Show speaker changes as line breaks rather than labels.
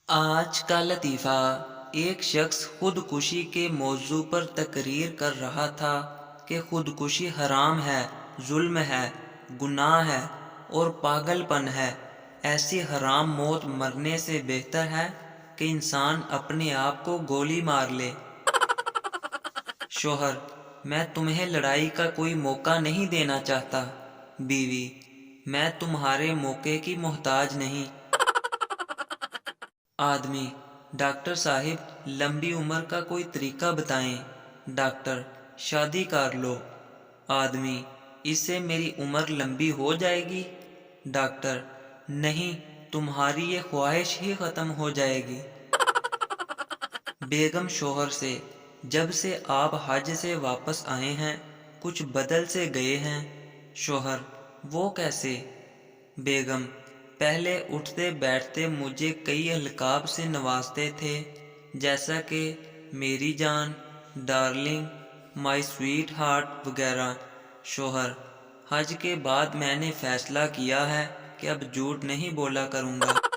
آج کا لطیفہ۔ ایک شخص خودکشی کے موضوع پر تقریر کر رہا تھا کہ خودکشی حرام ہے، ظلم ہے، گناہ ہے اور پاگل پن ہے۔ ایسی حرام موت مرنے سے بہتر ہے کہ انسان اپنے آپ کو گولی مار لے۔ شوہر: میں تمہیں لڑائی کا کوئی موقع نہیں دینا چاہتا۔ بیوی: میں تمہارے موقع کی محتاج نہیں۔ آدمی: ڈاکٹر صاحب، لمبی عمر کا کوئی طریقہ بتائیں۔ ڈاکٹر: شادی کر لو۔ آدمی: اس سے میری عمر لمبی ہو جائے گی؟ ڈاکٹر: نہیں، تمہاری یہ خواہش ہی ختم ہو جائے گی۔ بیگم شوہر سے: جب سے آپ حج سے واپس آئے ہیں کچھ بدل سے گئے ہیں۔ شوہر: وہ کیسے؟ بیگم: پہلے اٹھتے بیٹھتے مجھے کئی القاب سے نوازتے تھے، جیسا کہ میری جان، ڈارلنگ، مائی سویٹ ہارٹ وغیرہ۔ شوہر: حج کے بعد میں نے فیصلہ کیا ہے کہ اب جھوٹ نہیں بولا کروں گا۔